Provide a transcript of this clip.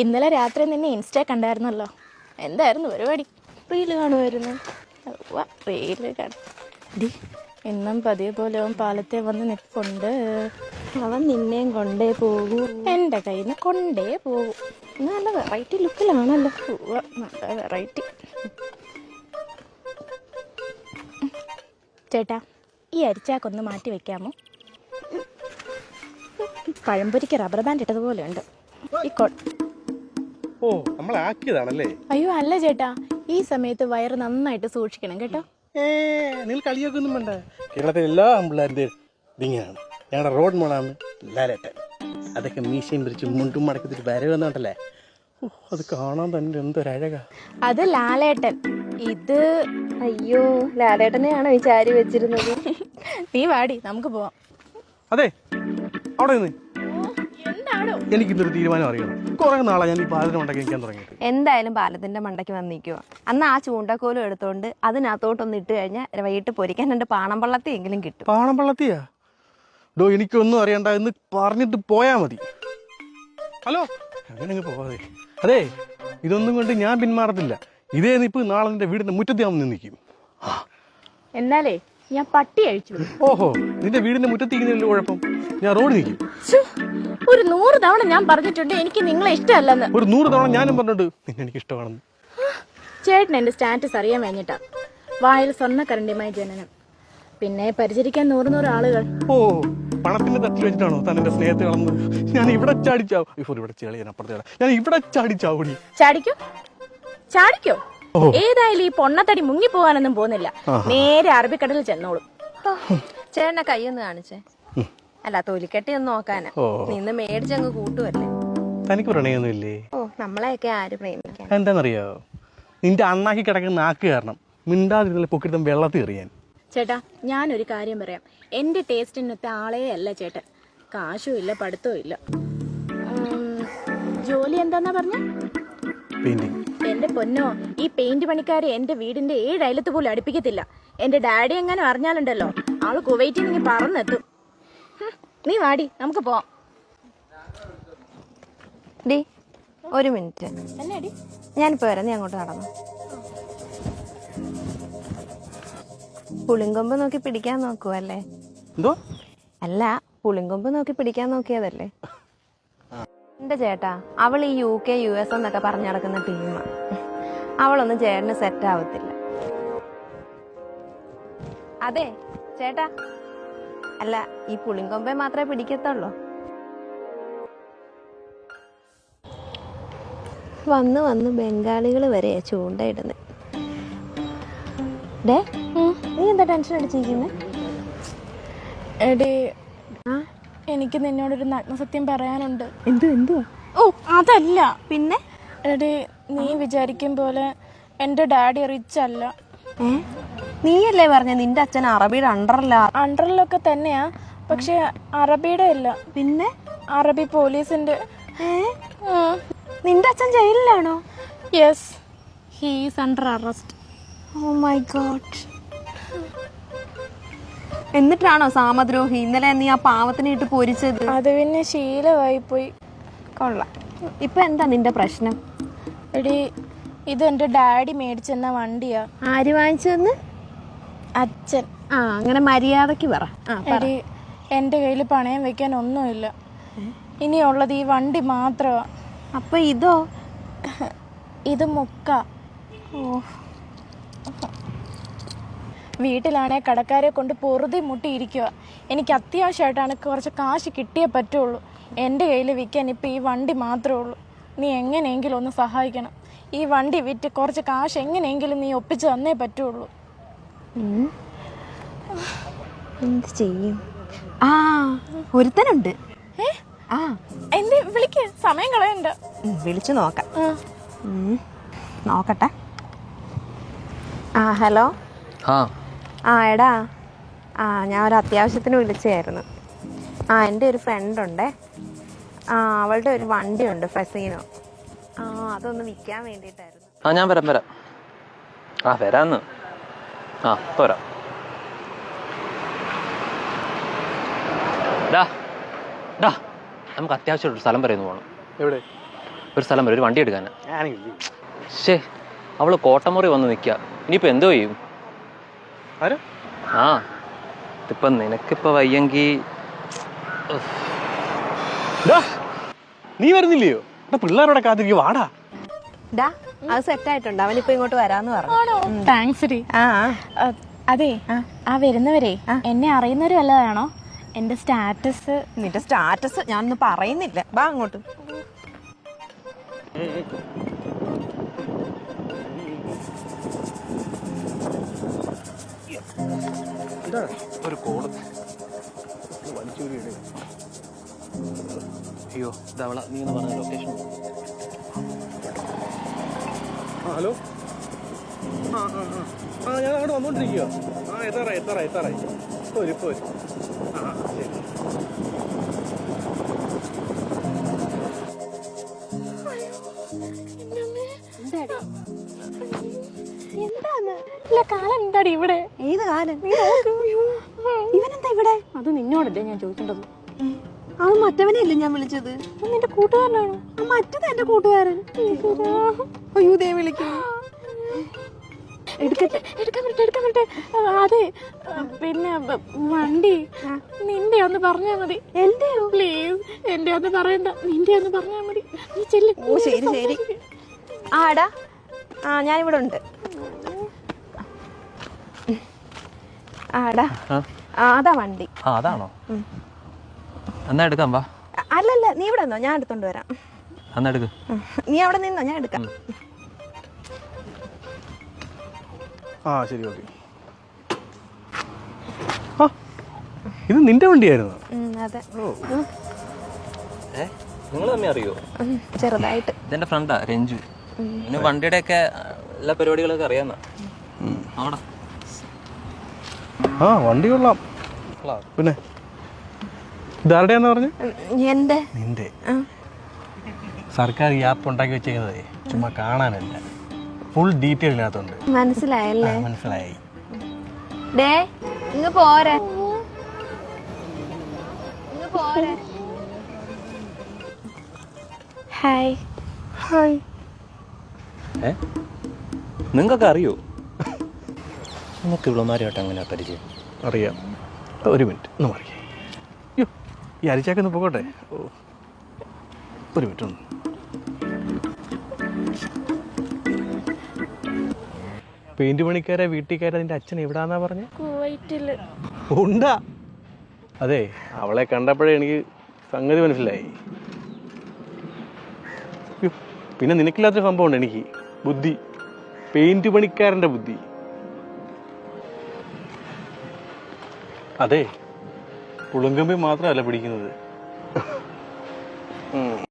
ഇന്നലെ രാത്രി നിന്നെ ഇൻസ്റ്റ കണ്ടായിരുന്നല്ലോ. എന്തായിരുന്നു പരിപാടി? റീല് കാണുമായിരുന്നു. റീല് കാണി ഇന്നും പതിവ് പോലെ അവൻ പാലത്തെ വന്ന് നിൽപ്പുണ്ട്. അവൻ നിന്നെയും കൊണ്ടേ പോകൂ. എൻ്റെ കയ്യിൽ നിന്ന് കൊണ്ടേ പോകൂ. നല്ല വെറൈറ്റി ലുക്കിലാണല്ലോ. നല്ല വെറൈറ്റി. ചേട്ടാ, ഈ അരിച്ചാക്കൊന്ന് മാറ്റി വെക്കാമോ? പഴംപൊരിക്ക് റബ്ബർ ബാൻഡ് ഇട്ടതുപോലെ ഉണ്ട് ഈ ഓ, നമ്മളെ ആക്കിയതാണല്ലേ? അയ്യോ അല്ല ചേട്ടാ, ഈ സമയത്ത് വയറ് നന്നായിട്ട് സൂക്ഷിക്കണം കേട്ടോ. നിങ്ങൾ കളിയൊക്കെ ഒന്നും വേണ്ട. കേരളത്തിലെ എല്ലാ ആമ്പിള്ളേരുടെ ഇതിങ്ങനെയാണ്. ഞങ്ങളുടെ റോഡ് മോളാണ് ലാലേട്ടൻ. അതൊക്കെ മീശയും പിരിച്ച് മുണ്ടും മടക്കത്തിട്ട് വരവ് വന്നോണ്ടല്ലേ, അത് കാണാൻ തന്നെ എന്തൊരഴക. അത് ലാലേട്ടൻ. ഇത് അയ്യോ, ലാലേട്ടനെയാണോ ഈ ചാരി വെച്ചിരുന്നത്? നീ വാടി, നമുക്ക് പോവാം. അതെ, അവിടെ നിന്ന് എന്താണോ? എനിക്കിന്നൊരു തീരുമാനം അറിയണം. കുറെ നാളെ ഞാൻ ഈ പാലത്തിന് മണ്ടയ്ക്ക് നിൽക്കാൻ തുടങ്ങിയിട്ട്. എന്തായാലും പാലത്തിന്റെ മണ്ടയ്ക്ക് വന്നിരിക്കുക. അന്ന് ആ ചൂണ്ടക്കോലും എടുത്തോണ്ട് അതിനകത്തോട്ടൊന്ന് ഇട്ട് കഴിഞ്ഞാൽ വൈകിട്ട് പൊരിക്കാൻ 2 പാണമ്പള്ളത്തി എങ്കിലും കിട്ടും. പാണമ്പള്ളത്തിയാ? ഡോ, എനിക്കൊന്നും അറിയണ്ട എന്ന് പറഞ്ഞിട്ട് പോയാ മതി. ഹലോ, അങ്ങനെ പോവാതെ. അതെ, ഇതൊന്നും കൊണ്ട് ഞാൻ പിന്മാറത്തില്ല. ഇതേ നിപ്പ് നാളെ നിന്റെ വീടിന്റെ മുറ്റത്ത് ഞാൻ നിൽക്കും. എന്നാലേ ഞാൻ പട്ടി അഴിച്ചു. ഓഹോ, നിന്റെ വീടിന്റെ മുറ്റത്ത് ഇങ്ങനെയല്ലോ കുഴപ്പം. ഞാൻ റോഡ് നിൽക്കും. ഒരു 100 തവണ ഞാൻ പറഞ്ഞിട്ടുണ്ട് എനിക്ക് നിങ്ങളെ ഇഷ്ടമല്ലെന്ന്. ഒരു 100 തവണ ഞാനും പറഞ്ഞിട്ട് നിന്നെ എനിക്ക് ഇഷ്ടമാണെന്ന്. ചേട്ടൻ എന്റെ സ്റ്റാറ്റസ് അറിയാൻ വേണ്ടിട്ടാ. വായിൽ സ്വർണ്ണക്കരണ്ടിയുമായി ജനനം, പിന്നെ പരിചരിക്കാൻ 100 ആളുകൾ. ഓ, പണത്തിന്റെ തട്ടിൽ വെച്ചിട്ടാണോ താൻ എന്റെ സ്നേഹത്തെ കളന്നത്? ഞാൻ ഇവിടെ ചാടിച്ചാവും. ഇവിടെ ചേളി, ഞാൻ അപ്പുറത്തെ ഞാൻ ഇവിടെ ചാടിച്ചാവൂടി. ചാടിക്കോ ചാടിക്കോ. ഏതായാലും ഈ പൊണ്ണത്തടി മുങ്ങി പോകാനൊന്നും പോകുന്നില്ല. നേരെ അറബിക്കടലിൽ ചെന്നോളും. ചേട്ടനെ കൈയൊന്ന് കാണിച്ചേ. അല്ല, തൊലിക്കെട്ടി ഒന്ന് നോക്കാനാ. നിന്ന് മേടിച്ചങ്ങ് കൂട്ടുവല്ലേ. തനിക്ക് പ്രണയൊന്നുമില്ലേ? ഓ, നമ്മളെയൊക്കെ ആര് പ്രേമിക്കാൻ. എന്താണെന്നറിയോ, നിന്റെ അണ്ണാക്കി കിടക്കുന്ന നാക്ക് കാരണം മിണ്ടാതിരുന്ന പൊക്കിടും വെള്ളത്തിൽ എറിയാൻ. ചേട്ടാ, ഞാനൊരു കാര്യം പറയാം. എന്റെ ടേസ്റ്റിനൊത്ത ആളേ അല്ല ചേട്ടൻ. കാശും ഇല്ല, പഠിത്തവും ഇല്ല. ജോലി എന്താന്നാ പറഞ്ഞ? പെയിന്റിങ്. എന്റെ പൊന്നോ, ഈ പെയിന്റ് പണിക്കാരെ എന്റെ വീടിന്റെ 7 അയലത്ത് പോലും അടുപ്പിക്കത്തില്ല. എന്റെ ഡാഡി എങ്ങനെ അറിഞ്ഞാലുണ്ടല്ലോ, ആള് കുവൈറ്റിൽ നിന്ന് പറന്നെത്തും. നീ വാടി, നമുക്ക് പോവാം. ഡി, ഒരു മിനിറ്റ്. എന്നാടി? ഞാനിപ്പോ വരാം, നീ അങ്ങോട്ട് നടന്നു. പുളിങ്കൊമ്പ് നോക്കി പിടിക്കാൻ നോക്കുവല്ലേ? എന്തോ? അല്ല, പുളിങ്കൊമ്പ് നോക്കി പിടിക്കാൻ നോക്കിയതല്ലേ? എന്റെ ചേട്ടാ, അവൾ ഈ UK US എന്നൊക്കെ പറഞ്ഞു നടക്കുന്ന ടീമാ. അവളൊന്നും ചേട്ടന് സെറ്റ് ആവത്തില്ല. അതെ ചേട്ടാ, അല്ല, ഈ പുളിങ്കൊമ്പെ മാത്രമേ പിടിക്കത്തുള്ളൂ. വന്ന് വന്ന് ബംഗാളികൾ വരെ ചൂണ്ടയിടുന്നത്. ഡേ, നീ എന്താ ടെൻഷൻ അടിച്ചിരിക്കുന്നത്? എടി, എനിക്ക് നിന്നോടൊരു നഗ്നസത്യം പറയാനുണ്ട്. എന്തുവാ? ഓ, അതല്ല. പിന്നെ? എടി, നീ വിചാരിക്കും പോലെ എന്റെ ഡാഡി റിച്ച് അല്ല. നീയല്ലേ പറഞ്ഞ നിന്റെ അച്ഛൻ അറബിയുടെ അണ്ടറിലൊക്കെ തന്നെയാ, പക്ഷെ അറബിയുടെ അല്ല. പിന്നെ? അറബി പോലീസിന്റെ. നിന്റെ അച്ഛൻ ജയിലിലാണോ? Yes, he is under arrest. Oh my god. എന്നിട്ടാണോ സാമദ്രോഹി ഇന്നലെ നീ ആ പാവത്തിനെ ഇട്ട് പൊരിച്ചത്? അത് പിന്നെ ശീലമായി പോയി. കൊള്ളാം. ഇപ്പൊ എന്താ നിന്റെ പ്രശ്നം? എടി, ഇത് എന്റെ ഡാഡി മേടിച്ചെന്ന വണ്ടിയാ. ആര് വാങ്ങിച്ചതെന്ന്? അച്ഛൻ. അങ്ങനെ മര്യാദക്ക് പറ. എടി, എന്റെ കയ്യിൽ പണയം വെക്കാൻ ഒന്നുമില്ല. ഇനിയുള്ളത് ഈ വണ്ടി മാത്രമാ. അപ്പൊ ഇതോ? ഇത് മുക്ക. ഓ, വീട്ടിലാണെ കടക്കാരെ കൊണ്ട് പൊറുതി മുട്ടിയിരിക്കുക. എനിക്ക് അത്യാവശ്യമായിട്ടാണ് കുറച്ച് കാശ് കിട്ടിയേ പറ്റുള്ളൂ. എൻ്റെ കയ്യിൽ വിൽക്കാൻ ഇപ്പം ഈ വണ്ടി മാത്രമേ ഉള്ളൂ. നീ എങ്ങനെയെങ്കിലും ഒന്ന് സഹായിക്കണം. ഈ വണ്ടി വിറ്റ് കുറച്ച് കാശ് എങ്ങനെയെങ്കിലും നീ ഒപ്പിച്ച് തന്നേ പറ്റുള്ളൂ. എന്ത് ചെയ്യും? ഒരുത്തനുണ്ട്. എന്തേ വിളിക്ക്, സമയം കളയണ്ട. വിളിച്ചു നോക്കാം. നോക്കട്ടെ. ഹലോ. എടാ, ഞാൻ ഒരു അത്യാവശ്യത്തിന് വിളിച്ചായിരുന്നു. എൻ്റെ ഒരു ഫ്രണ്ടുണ്ടേ. അവളുടെ ഒരു വണ്ടിയുണ്ട്, ഫസീനോ. അതൊന്ന് വിൽക്കാൻ വേണ്ടിയിട്ടായിരുന്നു. ഞാൻ വരാം. വരാന്ന്. വരാം. നമുക്ക് അത്യാവശ്യമായിട്ടൊരു സ്ഥലം പറയുന്നു പോകണം. എവിടെ? ഒരു സ്ഥലം വരെ ഒരു വണ്ടി എടുക്കാനാ. ഞാനില്ലേ ശേ, അവള് കോട്ടമുറി വന്ന് നിൽക്കുക. ഇനിയിപ്പോൾ എന്തോ ചെയ്യും? ആരാ? ആ, ഇതിപ്പം നിനക്കിപ്പോൾ വയ്യെങ്കിൽ നീ വരുന്നില്ലയോ? പിള്ളേരോടെ കാത്തിരിക്കും, വാടാ. ഡാ അത് സെറ്റ് ആയിട്ടുണ്ട്, അവനിപ്പോ ഇങ്ങോട്ട് വരാന്ന് പറഞ്ഞു. ആണോ? Thanks D. ആ അതെ, ആ വരുന്നവരെ എന്നെ അറിയുന്നവരും വല്ലതാണോ? എന്റെ സ്റ്റാറ്റസ്. നിന്റെ സ്റ്റാറ്റസ് ഞാനൊന്നും പറയുന്നില്ല, വാ അങ്ങോട്ട്. ഒരു കോള്. അയ്യോ, ഇതവള നീ എന്ന് പറഞ്ഞ ലൊക്കേഷൻ. ഹലോ. ഞാൻ അങ്ങോട്ട് വന്നോണ്ടിരിക്കുക. എത്താറായി. പോര്. ശരി. എന്താണ്? ഇല്ല, കാലം എന്താടി ഇവിടെ? ഏത് കാലം? ഇവനെന്താ ഇവിടെ? അത് നിന്നോടല്ലേ ഞാൻ ചോദിക്കേണ്ടത്. അത് മറ്റവനെയല്ലേ ഞാൻ വിളിച്ചത്? നിന്റെ കൂട്ടുകാരനാണോ? മറ്റത് എന്റെ കൂട്ടുകാരൻ. അയ്യോ ദേ വിളിക്കും. എടുക്കാൻ പറ്റേ. അതെ, പിന്നെ വണ്ടി നിന്റെ ഒന്ന് പറഞ്ഞാ മതി. എന്റെയോ? പ്ലീസ്, എന്റെ ഒന്ന് പറയണ്ട, നിന്റെ ഒന്ന് പറഞ്ഞാ മതി. നീ ചെല്ല്. ഓ ശരി. ആടാ, ഞാനിവിടെ ഉണ്ട്. ആടാ, അതാ വണ്ടി. അതാണോ? എന്നാ എടുക്കാം, വാ. അല്ലല്ല, നീ ഇവിടെ നിന്നോ, ഞാൻ എടുത്തോണ്ട് വരാം. എന്നാ എടുക്ക്. നീ അവിടെ നിന്നോ, ഞാൻ എടുക്കാം. ശരി, ഓക്കെ. ഇത് നിന്റെ വണ്ടിയായിരുന്നു? അതെ. നിങ്ങൾ തമ്മിൽ അറിയോ? ചെറുതായിട്ട്. ഇതെന്റെ ഫ്രണ്ടാ രഞ്ജു. പിന്നെ വണ്ടിയുടെ ഒക്കെ എല്ലാ പരിപാടികളൊക്കെ അറിയാന്ന. വണ്ടി കൊള്ളാം. പിന്നെ ഇതാരുടെയാന്ന് പറഞ്ഞു? എന്റെ. നിന്റെ. സർക്കാർ ഈ ആപ്പ് ഉണ്ടാക്കി വെച്ചേക്കുന്നതേ ചുമ്മാ കാണാനല്ല, ഫുൾ ഡീറ്റെയിൽ ഇതിനകത്തുണ്ട്. മനസ്സിലായല്ലേ? മനസ്സിലായി. ഡേ ഇങ്ങ് പോരെ. ഹായ്. നിങ്ങൾക്കൊക്കെ അറിയോ? നിങ്ങൾക്ക് ഇവളമാരുമായിട്ട് അങ്ങനെ പരിചയം? അറിയാം. ഒരു മിനിറ്റ് ഒന്ന് മാറിയേ. അയ്യോ, ഈ അരിച്ചാക്കൊന്ന് പോകട്ടെ. ഒരു മിനിറ്റ് ഒന്ന്. പെയിന്റ് പണിക്കാരെ വീട്ടിൽ നിന്റെ അച്ഛൻ എവിടാന്നാ പറഞ്ഞ? കുവൈറ്റില്. ഉണ്ടാ? അതെ, അവളെ കണ്ടപ്പോഴേ എനിക്ക് സംഗതി മനസ്സിലായി. പിന്നെ നിനക്കില്ലാത്തൊരു സംഭവമുണ്ട് എനിക്ക്, ബുദ്ധി. പെയിന്റ് പണിക്കാരൻ്റെ ബുദ്ധി. അതെ, പുളുങ്കമ്പി മാത്രമല്ല പിടിക്കുന്നത്.